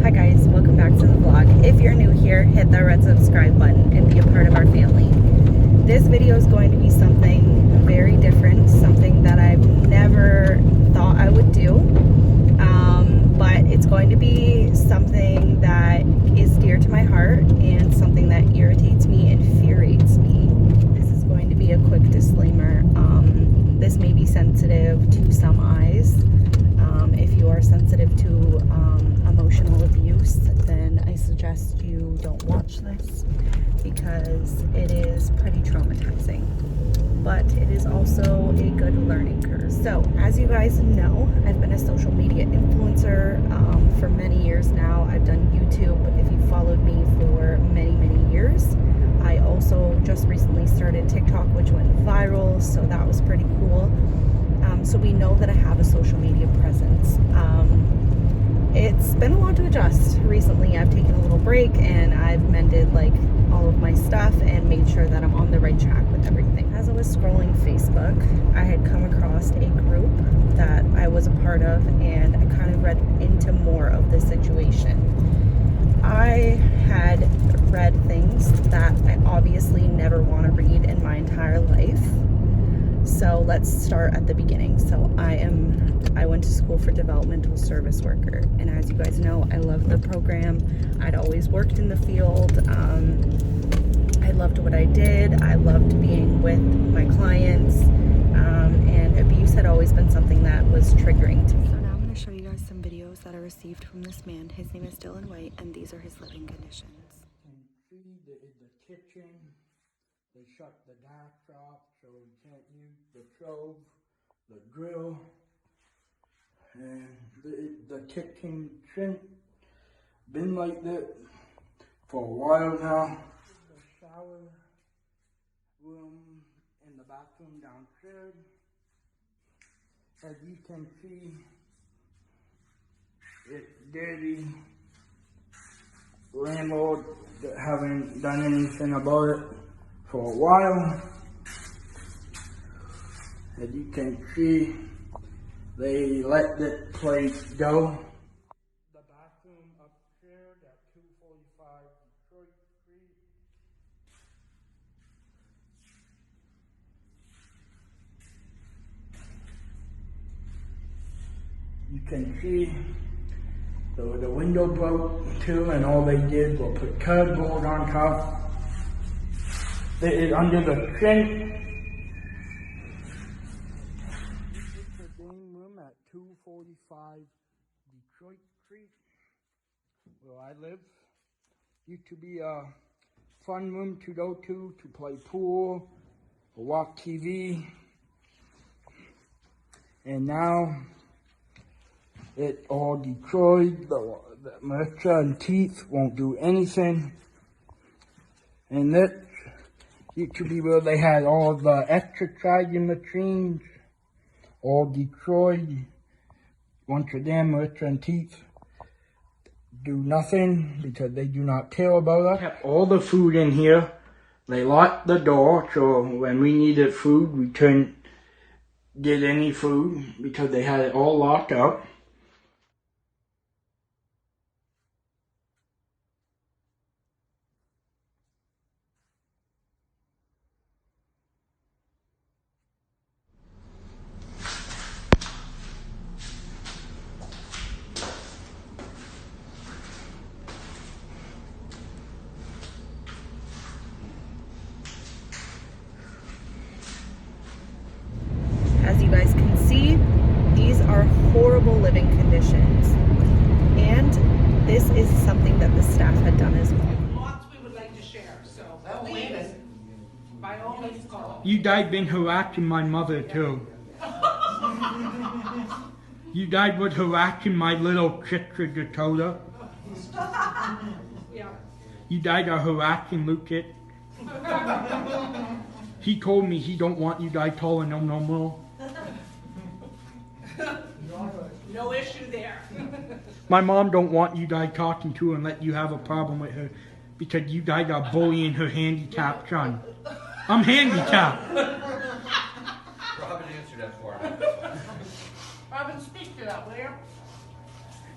Hi guys, welcome back to the vlog. If you're new here, hit that red subscribe button and be a part of our family. This video is going to be something very different, something that I've never thought I would do, but it's going to be something that is dear to my heart and something that irritates me, infuriates me. This is going to be a quick disclaimer. This may be sensitive to some eyes. If you are sensitive to emotional abuse, then I suggest you don't watch this because it is pretty traumatizing, but it is also a good learning curve. So as you guys know, I've been a social media influencer for many years now. I've done YouTube if you followed me for many years. I also just recently started TikTok, which went viral, so that was pretty cool. So we know that I have a social media presence. It's been a lot to adjust. Recently I've taken a little break and I've mended like all of my stuff and made sure that I'm on the right track with everything. As I was scrolling Facebook, I had come across a group that I was a part of, and I kind of read into more of the situation. I had read things that I obviously never want to read in my entire life. So let's start at the beginning. So I went to school for developmental service worker, and as you guys know, I love the program. I'd always worked in the field. I loved what I did. I loved being with my clients, and abuse had always been something that was triggering to me. So now I'm going to show you guys some videos that I received from this man. His name is Dylan White, and these are his living conditions. The kitchen. They shut the gas off so we can't use the stove, the grill, and the kitchen sink. Been like that for a while now. The shower room and the bathroom downstairs. As you can see, it's dirty. Landlord that haven't done anything about it for a while. As you can see, they let that place go. The bathroom upstairs at 245 Detroit Street. You can see the window broke too, and all they did was put cardboard on top. It is under the sink. This is the game room at 245 Detroit Street, where I live. Used to be a fun room to go to play pool, or watch TV. And now it's all destroyed. The moisture and teeth won't do anything. And that used to be where they had all the exercising machines, all destroyed. Once again, moisture and teeth do nothing because they do not care about us. Kept all the food in here. They locked the door, so when we needed food, we couldn't get any food because they had it all locked up. As you guys can see, these are horrible living conditions, and this is something that the staff had done as well. Lots we would like to share, so please, by all means, call. You guys been harassing my mother too. You guys was harassing my little sister Dakota. Yeah. You guys are harassing Lucas. He told me he don't want you guys calling him no more. No issue there. My mom don't want you guys talking to her and let you have a problem with her because you guys are bullying her handicapped son. I'm handicapped. Robin answered that for me. Robin, speak to that, will you?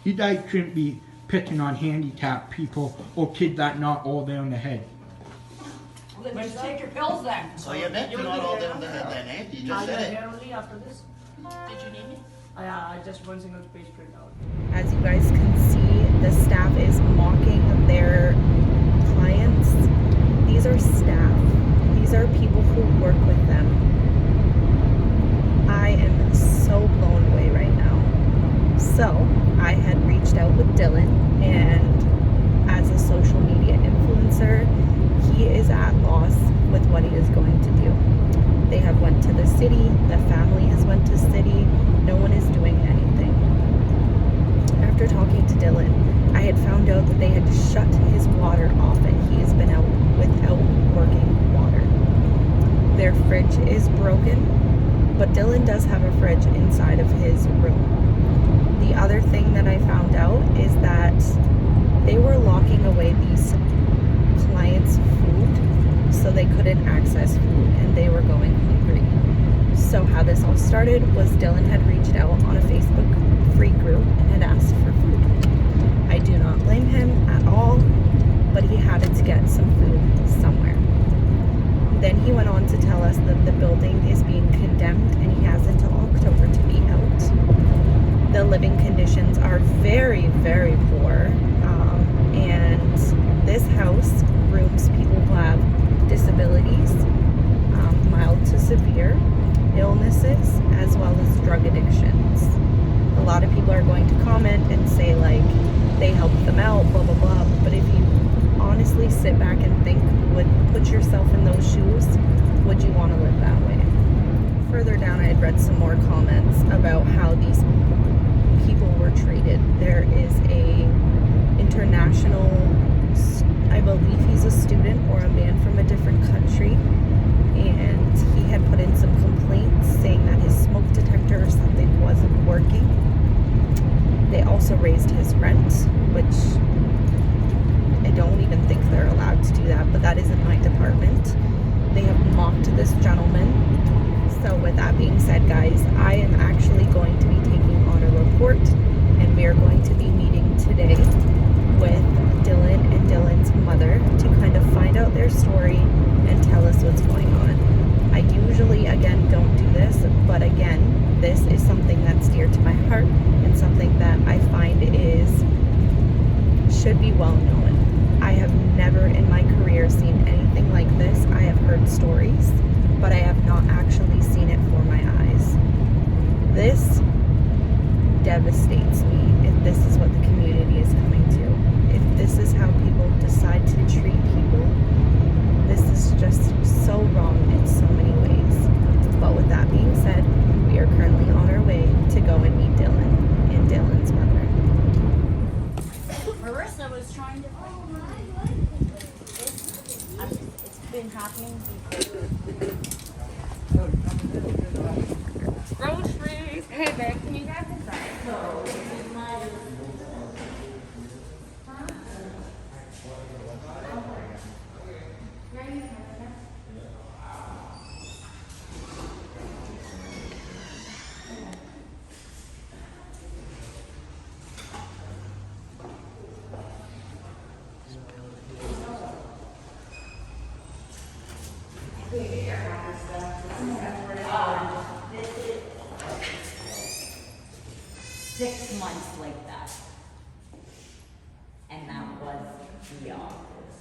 You guys shouldn't be picking on handicapped people or kids that not all down the head. Well, then just take your pills then. So you admit you're not all down the head then, eh? You just said it. Only after this. Did you name it? I just one single page print out. As you guys can see, the staff is mocking their clients. These are staff. These are people who work with them. I am so blown away right now. So, I had reached out with Dylan, and as a social media influencer, he is at loss with what he is going to do. They have went to the city, the family has went to city, no one is doing anything. After talking to Dylan, I had found out that they had shut his water off and he has been out without working water. Their fridge is broken, but Dylan does have a fridge inside of his room. The other thing that I found out is that they were locking away these clients' food so they couldn't access food and they were going hungry. So how this all started was Dylan had reached out on a Facebook free group and had asked for food. I do not blame him at all, but he had to get some food somewhere. Then he went on to tell us that the building is being condemned and he has until October to be out. The living conditions are very, very poor, and this house rooms people who have disabilities, mild to severe illnesses, as well as drug addictions. A lot of people are going to comment and say like they help them out, blah blah blah, but if you honestly sit back and think, put yourself in those shoes, would you want to live that way? Further down I had read some more comments about how these people were treated. There is a international, I believe he's a student or a man from a different country, and he had put in some complaints saying that his smoke detector or something wasn't working. They also raised his rent, which I don't even think they're allowed to do that, but that isn't my department. They have mocked this gentleman. So with that being said, guys, I am actually going to be taking on a report, and we are going to be meeting today with Dylan and Dylan's mother to kind of find out their story and tell us what's going on. I usually, again, don't do this, but again, this is something that's dear to my heart and something that I find should be well known. I have never in my career seen anything like this. I have heard stories, but I have not actually seen it for my eyes. This devastates me if this is what the community is coming to. If this is how people decide to treat people, this is just so wrong in so many ways. But with that being said, we are currently on our way to go and meet Dylan and Dylan's mother. Marissa was trying to it's been happening before. Groceries. Hey, babe, can you grab this bag? This is 6 months like that. And that was the office.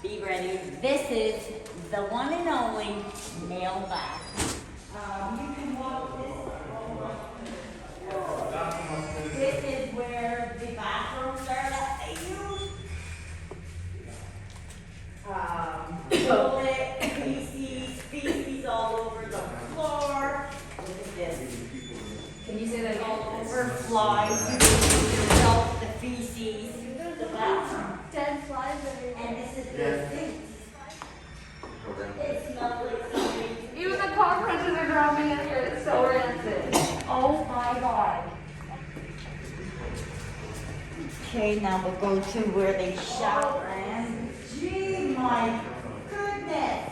Be ready. This is the one and only mailbag. You can walk this. This is where the bathrooms are that they use. Toilet, feces all over the floor. Look at this. Can you say that again? All over flies. You can see yourself, the feces, the bathroom. Dead flies everywhere. And this is the sink. It smells like something. Even the cockroaches are dropping in here. It's so rancid. Oh my god. Okay, now we'll go to where they shower and gee, my goodness.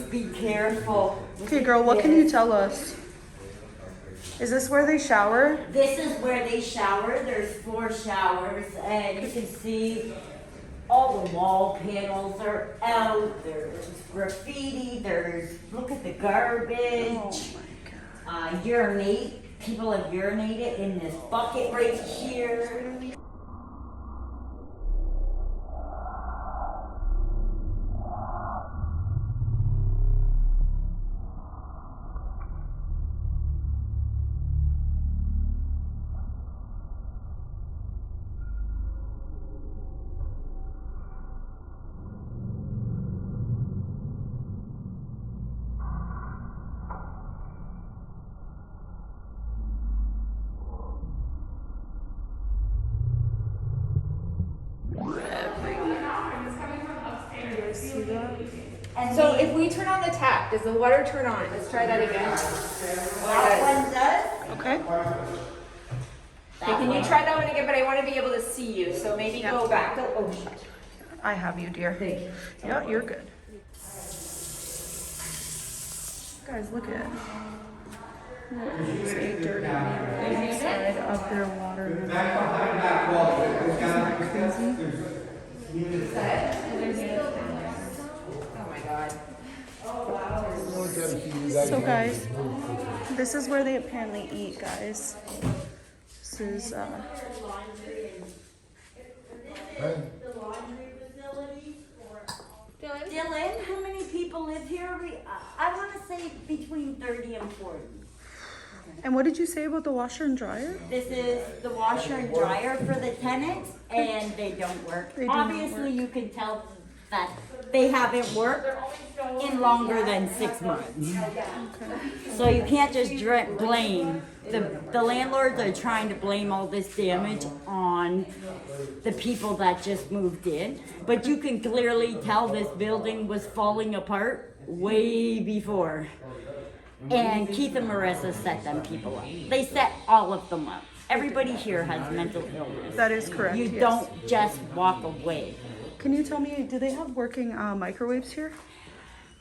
be careful. Okay, girl, what can you tell us? Is this where they shower? This is where they shower. There's 4 showers, and you can see all the wall panels are out. There's graffiti. Look at the garbage. Urinate. People have urinated in this bucket right here. So if we turn on the tap, does the water turn on? Let's try that again. That one does. Okay. Okay, can you try that one again? But I want to be able to see you, so maybe go back. Oh, shit. I have you, dear. Thank you. Yeah, you're good. Guys, look at it. It's a dirty man inside of their water. Isn't that crazy? Oh my god. So guys, this is where they apparently eat, guys. This is The laundry facility. Dylan, how many people live here? I want to say between 30 and 40. and what did you say about the washer and dryer? This is the washer and dryer for the tenants, and they don't work. They do not Obviously, work. you can tell that they haven't worked in longer than 6 months. So you can't just blame. The landlords are trying to blame all this damage on the people that just moved in. But you can clearly tell this building was falling apart way before. And Keith and Marissa set them people up. They set all of them up. Everybody here has mental illness. That is correct. You yes. don't just walk away. Can you tell me, do they have working microwaves here?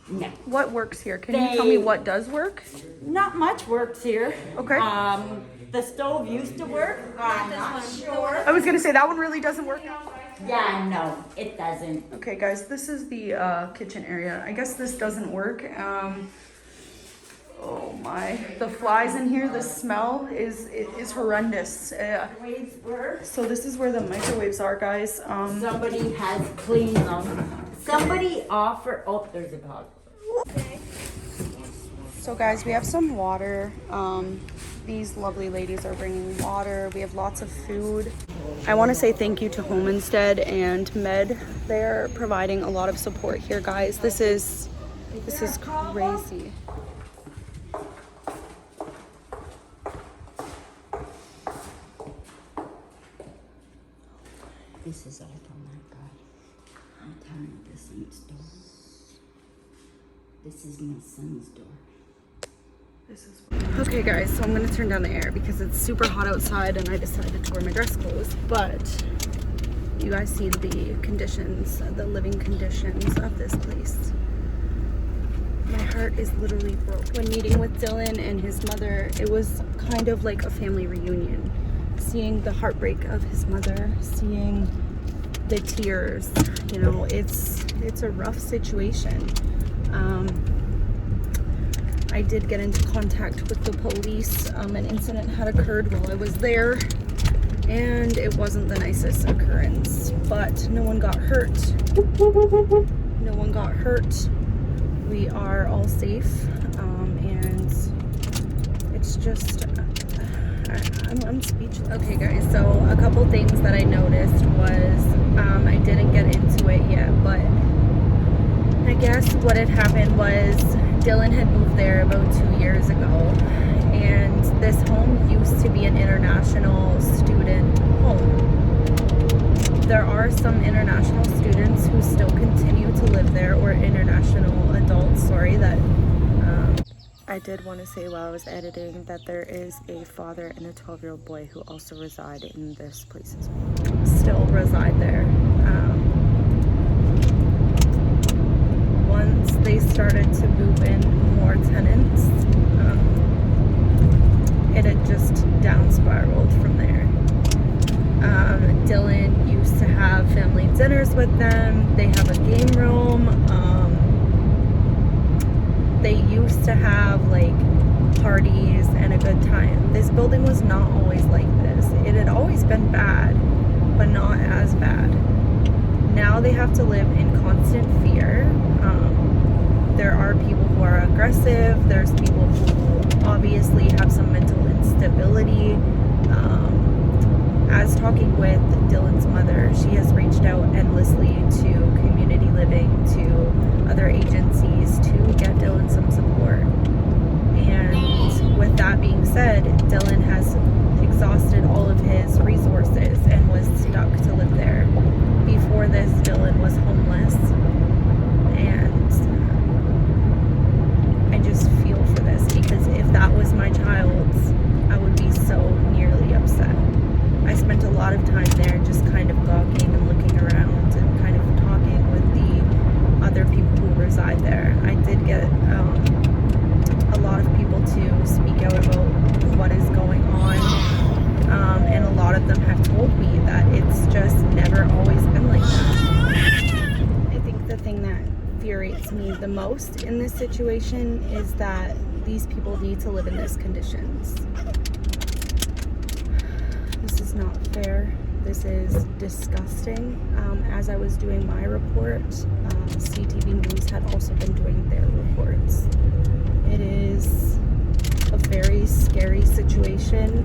No. What works here? Can you tell me what does work? Not much works here. Okay. The stove used to work. I'm not sure. I was gonna say that one really doesn't work now. Yeah, no, it doesn't. Okay, guys, this is the kitchen area. I guess this doesn't work. Oh my, the flies in here. The smell is horrendous. Waves work. So this is where the microwaves are, guys. Somebody has cleaned them. Somebody offered. Oh, there's a dog. So guys, we have some water. These lovely ladies are bringing water. We have lots of food. I want to say thank you to Home Instead and Med. They're providing a lot of support here, guys. This is crazy. This is all from that guy. I'm telling you, this ain't door. This is my son's door. Okay guys, so I'm gonna turn down the air because it's super hot outside and I decided to wear my dress clothes, but you guys see the conditions, the living conditions of this place. My heart is literally broke. When meeting with Dylan and his mother, it was kind of like a family reunion. Seeing the heartbreak of his mother, seeing the tears, you know, it's a rough situation. I did get into contact with the police. An incident had occurred while I was there, and it wasn't the nicest occurrence, but no one got hurt. No one got hurt. We are all safe, and it's just, I'm speechless. Okay guys, so a couple things that I noticed was, I didn't get into it yet, but I guess what had happened was Dylan had moved there about 2 years ago, and this home used to be an international student home. There are some international students who still continue to live there, or international adults, sorry, that I did want to say while I was editing that there is a father and a 12-year-old boy who also reside in this place as well. Still reside there. Once they started to move Dylan used to have family dinners with them. They have a game room. They used to have like parties and a good time. This building was not always like this. It had always been bad, but not as bad. Now they have to live in constant fear. There are people who are aggressive. There's people who obviously have some mental instability. As talking with Dylan's mother, she has reached out endlessly to community living, to other agencies to get Dylan some support. And with that being said, Dylan has exhausted all of his resources and was stuck to live there. Before this, Dylan was homeless. And I just feel for this, because if that was my child's, I would be so nearly upset. I spent a lot of time there just kind of gawking and looking around and kind of talking with the other people who reside there. I did get a lot of people to speak out about what is going on, and a lot of them have told me that it's just never always been like that. I think the thing that infuriates me the most in this situation is that these people need to live in these conditions. This is not fair. This is disgusting. As I was doing my report, CTV News had also been doing their reports. It is a very scary situation.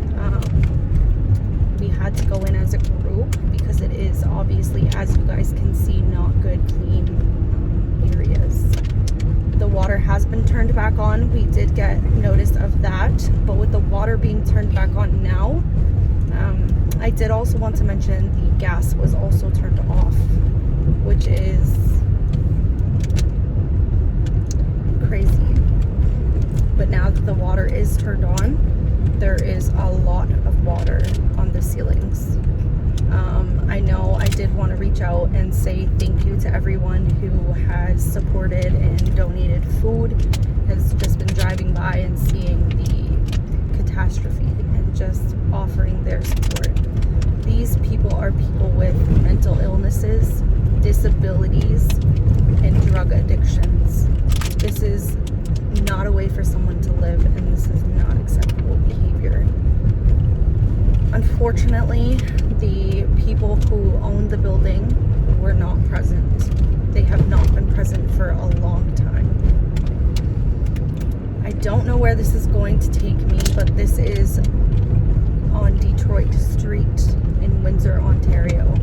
We had to go in as a group because it is obviously, as you guys can see, not good, clean areas. The water has been turned back on. We did get notice of that, but with the water being turned back on now, I did also want to mention the gas was also turned off, which is crazy. But now that the water is turned on, there is a lot of water on the ceilings. I know I did want to reach out and say thank you to everyone who has supported and donated food, has just been driving by and seeing the catastrophe and just offering their support. These people are people with mental illnesses, disabilities, and drug addictions. This is not a way for someone to live, and this is not acceptable behavior. Unfortunately, the people who own the building were not present. They have not been present for a long time. I don't know where this is going to take me, but this is on Detroit Street in Windsor, Ontario.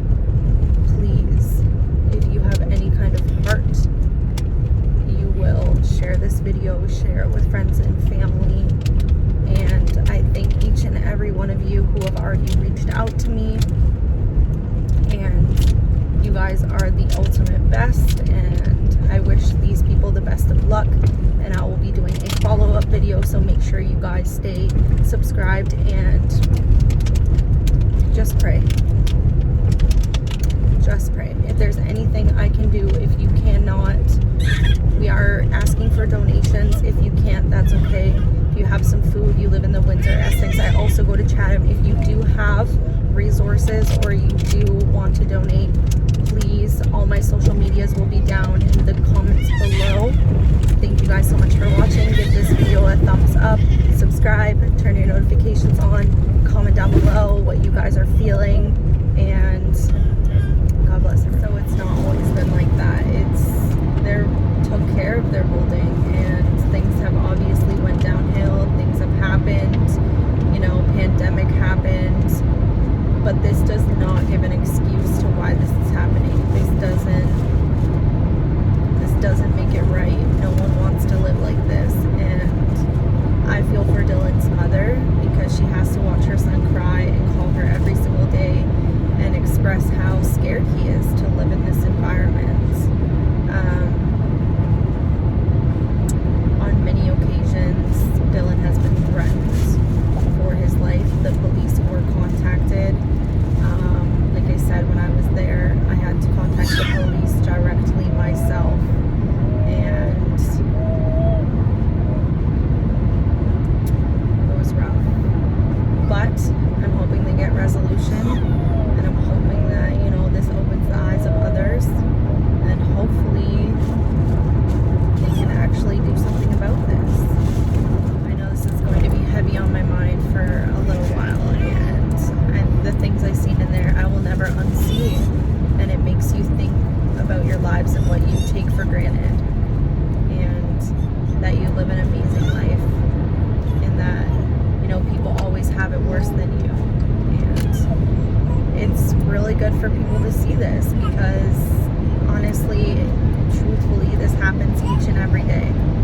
Please, if you have any kind of heart, you will share this video, share it with friends and family. And I thank each and every one of you who have already reached out to me. And you guys are the ultimate best. And I wish these people the best of luck. And I will be doing a follow-up video, so make sure you guys stay subscribed and just pray. Just pray. If there's anything I can do, if you cannot, we are asking for donations. If you can't, that's okay. If you have some food, you live in the Windsor, Essex. I also go to Chatham. If you do have resources or you do want to donate, please, all my social medias will be down in the comments below. Thank you guys so much for watching. Give this video a thumbs up, subscribe, turn your notifications on, comment down below what you guys are feeling, and God bless her. So it's not always been like that. They took care of their building, and things have obviously went downhill. Things have happened, pandemic happened, but this does not give an excuse to why this is happening. This doesn't make it right. No one wants to live like this, and I feel for Dylan's mother because she has to watch her son cry and call her every single day and express how scared he is to live in this environment. On many occasions, Dylan has been threatened for his life. The police were contacted. Like I said, when I was there, I had to contact the police directly myself. And it was rough. But I'm hoping they get resolution, and I'm hoping bit worse than you. And it's really good for people to see this because honestly, truthfully, this happens each and every day.